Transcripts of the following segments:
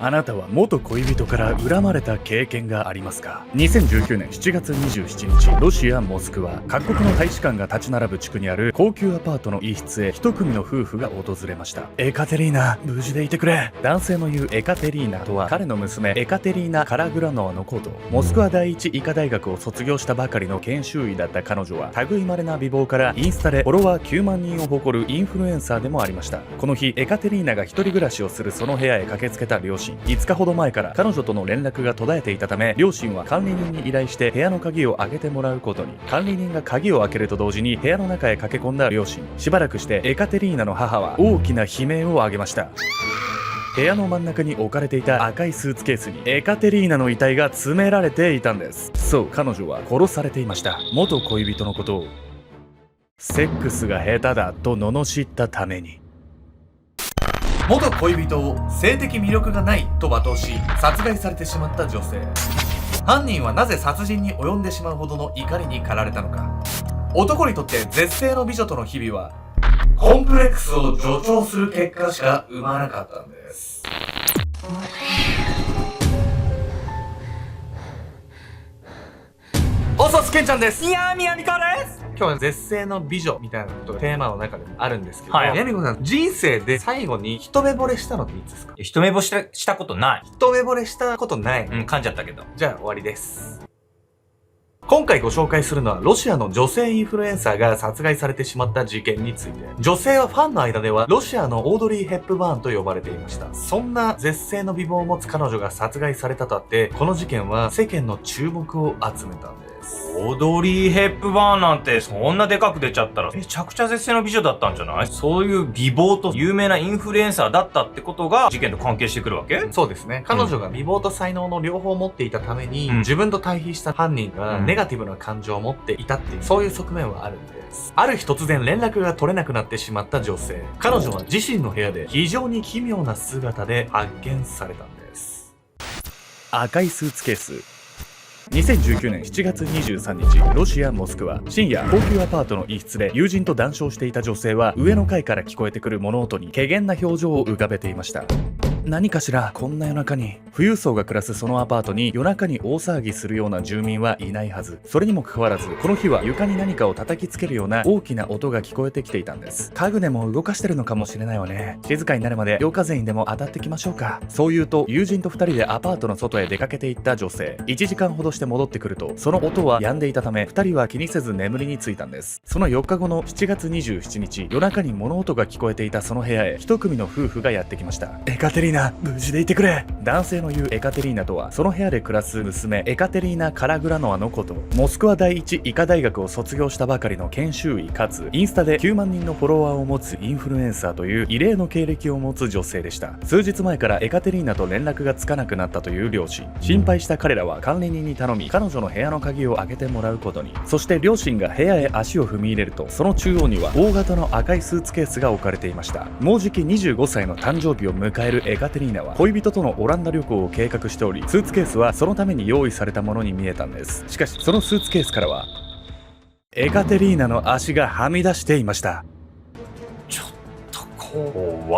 あなたは元恋人から恨まれた経験がありますか？ 2019 年7月27日、ロシア・モスクワ、各国の大使館が立ち並ぶ地区にある高級アパートの一室へ一組の夫婦が訪れました。エカテリーナ、無事でいてくれ。男性の言うエカテリーナとは、彼の娘エカテリーナ・カラグラノワのこと。モスクワ第一医科大学を卒業したばかりの研修医だった彼女は、類いまれな美貌からインスタでフォロワー9万人を誇るインフルエンサーでもありました。この日、エカテリーナが一人暮らしをするその部屋へ駆けつけた両親。5日ほど前から彼女との連絡が途絶えていたため、両親は管理人に依頼して部屋の鍵を開けてもらうことに。管理人が鍵を開けると同時に部屋の中へ駆け込んだ両親。しばらくしてエカテリーナの母は大きな悲鳴を上げました。部屋の真ん中に置かれていた赤いスーツケースにエカテリーナの遺体が詰められていたんです。そう、彼女は殺されていました。元恋人のことをセックスが下手だと罵ったために。元恋人を性的魅力がないと罵倒し殺害されてしまった女性。犯人はなぜ殺人に及んでしまうほどの怒りに駆られたのか。男にとって絶世の美女との日々はコンプレックスを助長する結果しか生まなかったんです。おそすけんちゃんです。いやー、みやみこです。今日は絶世の美女みたいなことがテーマの中でもあるんですけど、はいみやみこさん、人生で最後に一目惚れしたのっていつですか？一目惚れしたことない。一目惚れしたことない。噛んじゃったけど。じゃあ終わりです。今回ご紹介するのはロシアの女性インフルエンサーが殺害されてしまった事件について。女性はファンの間ではロシアのオードリー・ヘップバーンと呼ばれていました。そんな絶世の美貌を持つ彼女が殺害されたとあって、この事件は世間の注目を集めたんです。オードリー・ヘップバーンなんてそんなでかく出ちゃったらめちゃくちゃ絶世の美女だったんじゃない？そういう美貌と有名なインフルエンサーだったってことが事件と関係してくるわけ？そうですね。彼女が美貌と才能の両方を持っていたために、自分と対比した犯人がネガティブな感情を持っていたっていう、そういう側面はあるんです。ある日突然連絡が取れなくなってしまった女性。彼女は自身の部屋で非常に奇妙な姿で発見されたんです。赤いスーツケース。2019年7月23日、ロシア・モスクワ。深夜、高級アパートの一室で友人と談笑していた女性は、上の階から聞こえてくる物音に怪げな表情を浮かべていました。何かしら、こんな夜中に。富裕層が暮らすそのアパートに夜中に大騒ぎするような住民はいないはず。それにもかかわらず、この日は床に何かを叩きつけるような大きな音が聞こえてきていたんです。家具でも動かしてるのかもしれないわね。静かになるまで夜風にでも当たってきましょうか。そう言うと、友人と2人でアパートの外へ出かけていった女性。1時間ほどして戻ってくると、その音は止んでいたため、2人は気にせず眠りについたんです。その4日後の7月27日、夜中に物音が聞こえていたその部屋へ、一組の夫婦がやってきました。エカテリーナ、無事でいてくれ。男性の言うエカテリーナとは、その部屋で暮らす娘エカテリーナ・カラグラノワのこと。モスクワ第一医科大学を卒業したばかりの研修医かつインスタで9万人のフォロワーを持つインフルエンサーという異例の経歴を持つ女性でした。数日前からエカテリーナと連絡がつかなくなったという両親。心配した彼らは管理人に頼み、彼女の部屋の鍵を開けてもらうことに。そして両親が部屋へ足を踏み入れると、その中央には大型の赤いスーツケースが置かれていました。もうじき25歳の誕生日を迎えるエカテリーナは恋人とのオランダ旅行を計画しており、スーツケースはそのために用意されたものに見えたんです。しかしそのスーツケースからはエカテリーナの足がはみ出していました。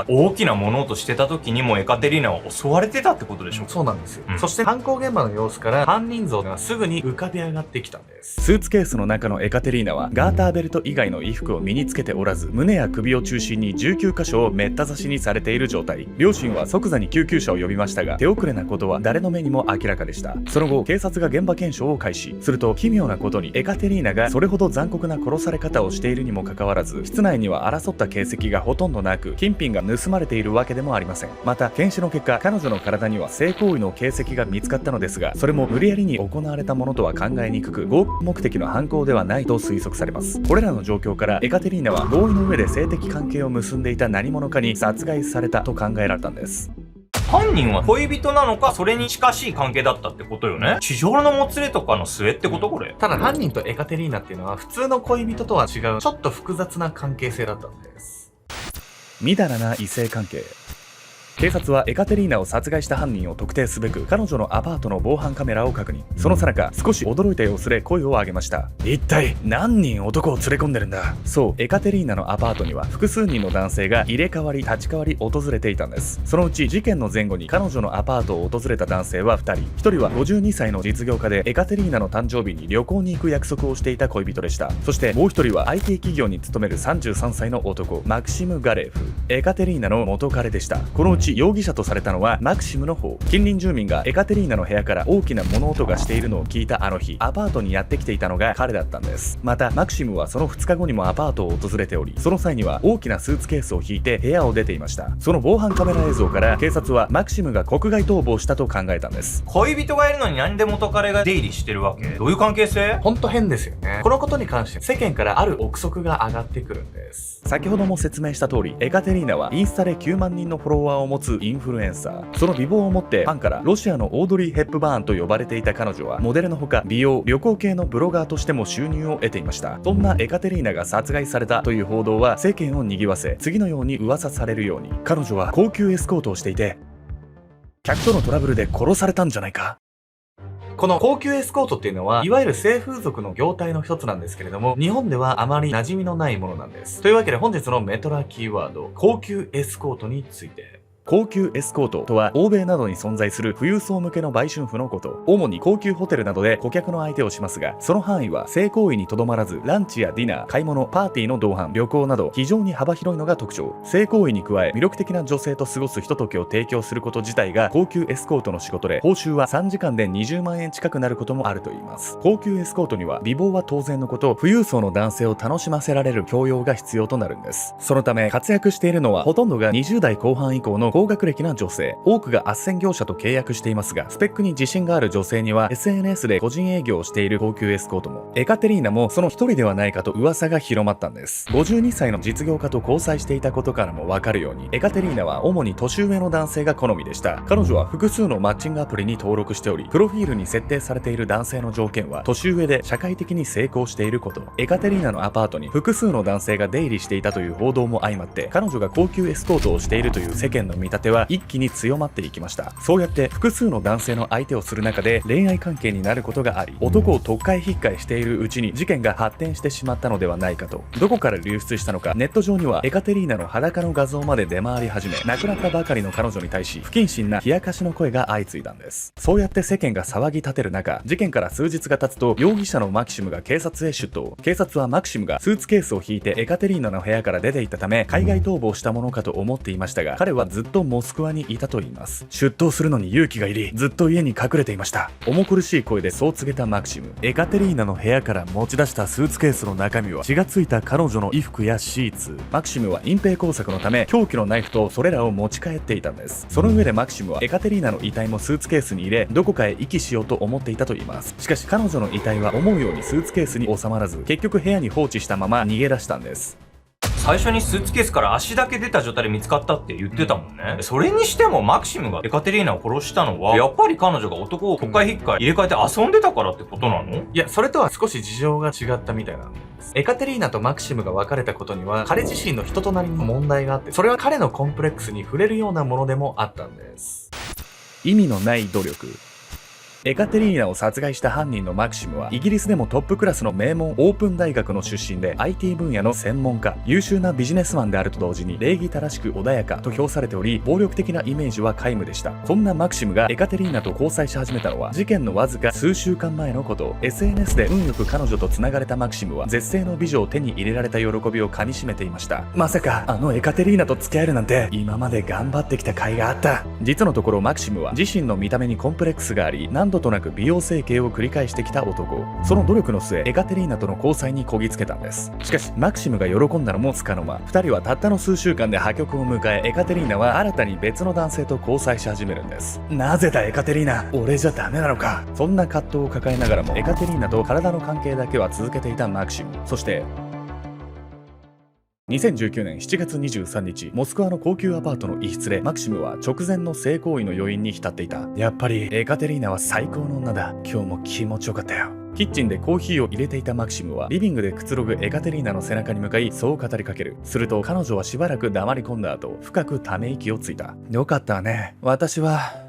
大きな物音してた時にもエカテリーナは襲われてたってことでしょ？そうなんですよ。そして犯行現場の様子から犯人像がすぐに浮かび上がってきたんです。スーツケースの中のエカテリーナはガーターベルト以外の衣服を身につけておらず、胸や首を中心に19箇所をめった刺しにされている状態。両親は即座に救急車を呼びましたが、手遅れなことは誰の目にも明らかでした。その後警察が現場検証を開始すると、奇妙なことにエカテリーナがそれほど残酷な殺され方をしているにもかかわらず、室内には争った形跡がほとんどなく、金品が盗まれているわけでもありません。また検視の結果、彼女の体には性行為の形跡が見つかったのですが、それも無理やりに行われたものとは考えにくく、合法目的の犯行ではないと推測されます。これらの状況からエカテリーナは合意の上で性的関係を結んでいた何者かに殺害されたと考えられたんです。犯人は恋人なのか、それに近しい関係だったってことよね。地上のもつれとかの末ってこと？これ。ただ犯人とエカテリーナっていうのは普通の恋人とは違う、ちょっと複雑な関係性だったんです。みだらな異性関係。警察はエカテリーナを殺害した犯人を特定すべく彼女のアパートの防犯カメラを確認。その最中、少し驚いた様子で声を上げました。一体何人男を連れ込んでるんだ。そう、エカテリーナのアパートには複数人の男性が入れ替わり立ち替わり訪れていたんです。そのうち事件の前後に彼女のアパートを訪れた男性は2人。1人は52歳の実業家でエカテリーナの誕生日に旅行に行く約束をしていた恋人でした。そしてもう1人は IT 企業に勤める33歳の男、マクシム・ガレーフ。エカテリーナの元彼でした。このうち容疑者とされたのはマクシムの方。近隣住民がエカテリーナの部屋から大きな物音がしているのを聞いたあの日、アパートにやってきていたのが彼だったんです。またマクシムはその2日後にもアパートを訪れており、その際には大きなスーツケースを引いて部屋を出ていました。その防犯カメラ映像から警察はマクシムが国外逃亡したと考えたんです。恋人がいるのになんで元彼が出入りしてるわけ？どういう関係性？ほんと変ですよね。このことに関して世間からある憶測が上がってくるんです。先ほども説明した通り、エカテリーナはインスタで9万人のフォロワーを持つインフルエンサー。その美貌をもってファンからロシアのオードリー・ヘップバーンと呼ばれていた彼女は、モデルのほか美容・旅行系のブロガーとしても収入を得ていました。そんなエカテリーナが殺害されたという報道は世間を賑わせ、次のように噂されるように、彼女は高級エスコートをしていて、客とのトラブルで殺されたんじゃないか。この高級エスコートっていうのは、いわゆる性風俗の業態の一つなんですけれども、日本ではあまり馴染みのないものなんです。というわけで本日のメトラキーワード、高級エスコートについて。高級エスコートとは、欧米などに存在する富裕層向けの売春婦のこと。主に高級ホテルなどで顧客の相手をしますが、その範囲は性行為にとどまらず、ランチやディナー、買い物、パーティーの同伴、旅行など非常に幅広いのが特徴。性行為に加え、魅力的な女性と過ごすひとときを提供すること自体が高級エスコートの仕事で、報酬は3時間で20万円近くなることもあるといいます。高級エスコートには美貌は当然のこと、富裕層の男性を楽しませられる教養が必要となるんです。そのため活躍しているのは、ほとんどが20代後半以降の高学歴な女性。多くが斡旋業者と契約していますが、スペックに自信がある女性には SNS で個人営業をしている高級エスコートも。エカテリーナもその一人ではないかと噂が広まったんです。52歳の実業家と交際していたことからもわかるように、エカテリーナは主に年上の男性が好みでした。彼女は複数のマッチングアプリに登録しており、プロフィールに設定されている男性の条件は年上で社会的に成功していること。エカテリーナのアパートに複数の男性が出入りしていたという報道も相まって、彼女が高級エスコートをしているという世間の見立ては一気に強まっていきました。そうやって複数の男性の相手をする中で恋愛関係になることがあり、男を特会引っかいしているうちに事件が発展してしまったのではないかと。どこから流出したのか、ネット上にはエカテリーナの裸の画像まで出回り始め、亡くなったばかりの彼女に対し不謹慎な冷やかしの声が相次いだんです。そうやって世間が騒ぎ立てる中、事件から数日が経つと容疑者のマキシムが警察へ出頭。警察はマキシムがスーツケースを引いてエカテリーナの部屋から出ていったため、海外逃亡したものかと思っていましたが、彼はずっとモスクワにいたといいます。出頭するのに勇気がいり、ずっと家に隠れていました。重苦しい声でそう告げたマクシム。エカテリーナの部屋から持ち出したスーツケースの中身は血がついた彼女の衣服やシーツ。マクシムは隠蔽工作のため凶器のナイフとそれらを持ち帰っていたんです。その上でマクシムはエカテリーナの遺体もスーツケースに入れ、どこかへ遺棄しようと思っていたといいます。しかし彼女の遺体は思うようにスーツケースに収まらず、結局部屋に放置したまま逃げ出したんです。最初にスーツケースから足だけ出た状態で見つかったって言ってたもんね。それにしてもマキシムがエカテリーナを殺したのは、やっぱり彼女が男を国会引っかい入れ替えて遊んでたからってことなの？いや、それとは少し事情が違ったみたいなんです。エカテリーナとマクシムが別れたことには、彼自身の人となりに問題があって、それは彼のコンプレックスに触れるようなものでもあったんです。意味のない努力。エカテリーナを殺害した犯人のマクシムはイギリスでもトップクラスの名門オープン大学の出身で IT 分野の専門家、優秀なビジネスマンであると同時に礼儀正しく穏やかと評されており、暴力的なイメージは皆無でした。そんなマクシムがエカテリーナと交際し始めたのは事件のわずか数週間前のこと。 SNS で運よく彼女と繋がれたマクシムは絶世の美女を手に入れられた喜びをかみしめていました。まさかあのエカテリーナと付き合えるなんて、今まで頑張ってきた甲斐があった。実のところマクシムは自身の見た目にコンプレックスがあり、何度となく美容整形を繰り返してきた男。その努力の末、エカテリーナとの交際にこぎつけたんです。しかしマクシムが喜んだのもつかの間、2人はたったの数週間で破局を迎え、エカテリーナは新たに別の男性と交際し始めるんです。なぜだエカテリーナ、俺じゃダメなのか。そんな葛藤を抱えながらもエカテリーナと体の関係だけは続けていたマクシム。そして2019年7月23日、モスクワの高級アパートの一室でマクシムは直前の性行為の余韻に浸っていた。やっぱりエカテリーナは最高の女だ。今日も気持ちよかったよ。キッチンでコーヒーを入れていたマクシムはリビングでくつろぐエカテリーナの背中に向かいそう語りかける。すると彼女はしばらく黙り込んだ後、深くため息をついた。よかったね。私は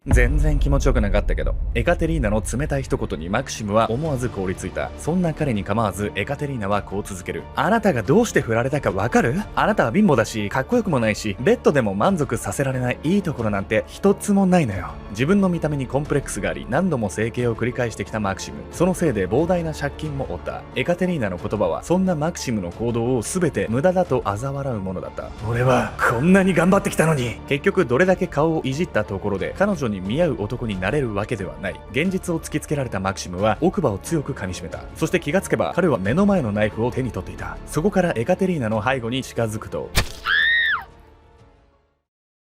全然気持ちよくなかったけど。エカテリーナの冷たい一言にマクシムは思わず凍りついた。そんな彼に構わずエカテリーナはこう続ける。あなたがどうして振られたかわかる？あなたは貧乏だし、かっこよくもないし、ベッドでも満足させられないいいところなんて一つもないのよ。自分の見た目にコンプレックスがあり、何度も整形を繰り返してきたマクシム。そのせいで膨大な借金も負った。エカテリーナの言葉はそんなマクシムの行動を全て無駄だと嘲笑うものだった。俺はこんなに頑張ってきたのに。結局どれだけ顔をいじったところで彼女に見合う男になれるわけではない。現実を突きつけられたマクシムは奥歯を強く噛みしめた。そして気がつけば彼は目の前のナイフを手に取っていた。そこからエカテリーナの背後に近づくと、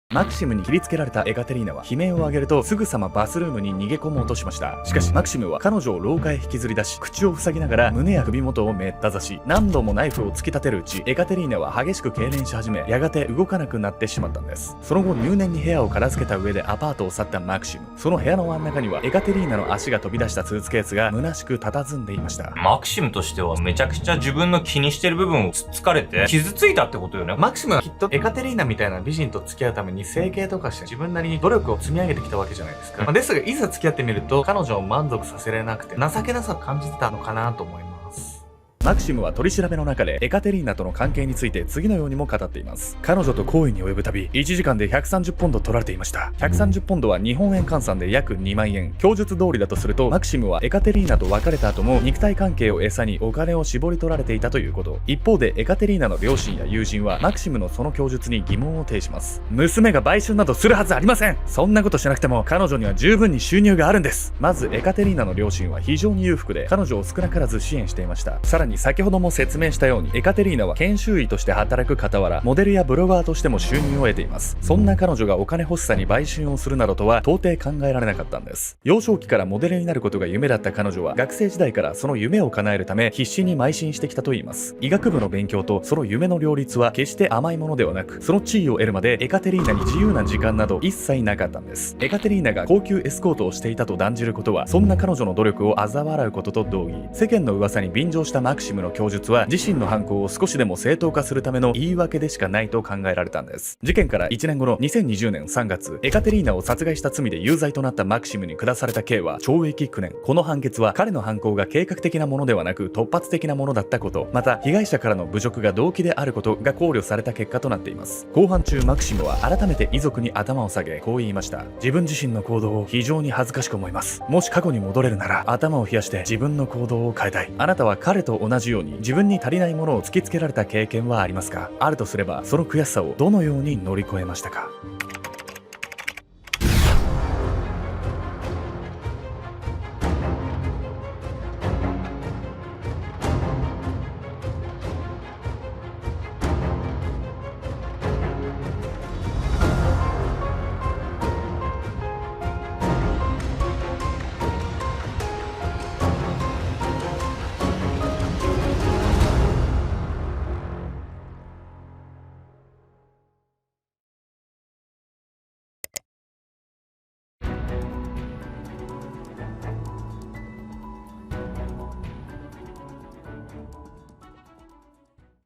マクシムに切りつけられたエカテリーナは悲鳴を上げるとすぐさまバスルームに逃げ込もうとしました。しかしマクシムは彼女を廊下へ引きずり出し、口を塞ぎながら胸や首元をめった刺し、何度もナイフを突き立てるうち、エカテリーナは激しく痙攣し始め、やがて動かなくなってしまったんです。その後入念に部屋を片付けた上でアパートを去ったマクシム。その部屋の真ん中にはエカテリーナの足が飛び出したスーツケースが虚しく佇んでいました。マクシムとしてはめちゃくちゃ自分の気にしてる部分をつっつかれて傷ついたってことよね。マクシムはきっとエカテリーナみたいな美人と付き合うために整形とかして自分なりに努力を積み上げてきたわけじゃないですか。ですがいざ付き合ってみると彼女を満足させれなくて情けなさを感じてたのかなと思います。マクシムは取り調べの中でエカテリーナとの関係について次のようにも語っています。彼女と行為に及ぶたび1時間で130ポンド取られていました。130ポンドは日本円換算で約2万円。供述通りだとするとマクシムはエカテリーナと別れた後も肉体関係を餌にお金を絞り取られていたということ。一方でエカテリーナの両親や友人はマクシムのその供述に疑問を呈します。娘が売春などするはずありません。そんなことしなくても彼女には十分に収入があるんです。まずエカテリーナの両親は非常に裕福で彼女を少なからず支援していました。さらに先ほども説明したようにエカテリーナは研修医として働く傍らモデルやブロガーとしても収入を得ています。そんな彼女がお金欲しさに売春をするなどとは到底考えられなかったんです。幼少期からモデルになることが夢だった彼女は学生時代からその夢を叶えるため必死に邁進してきたといいます。医学部の勉強とその夢の両立は決して甘いものではなく、その地位を得るまでエカテリーナに自由な時間など一切なかったんです。エカテリーナが高級エスコートをしていたと断じることはそんな彼女の努力を嘲笑うことと同義。世間の噂に便乗したマクシムの供述は自身の犯行を少しでも正当化するための言い訳でしかないと考えられたんです。事件から1年後の2020年3月、エカテリーナを殺害した罪で有罪となったマクシムに下された刑は懲役9年。この判決は彼の犯行が計画的なものではなく突発的なものだったこと、また被害者からの侮辱が動機であることが考慮された結果となっています。公判中マクシムは改めて遺族に頭を下げこう言いました。自分自身の行動を非常に恥ずかしく思います。もし過去に戻れるなら頭を冷やして自分の行動を変えたい。あなたは彼と同じように自分に足りないものを突きつけられた経験はありますか？あるとすればその悔しさをどのように乗り越えましたか？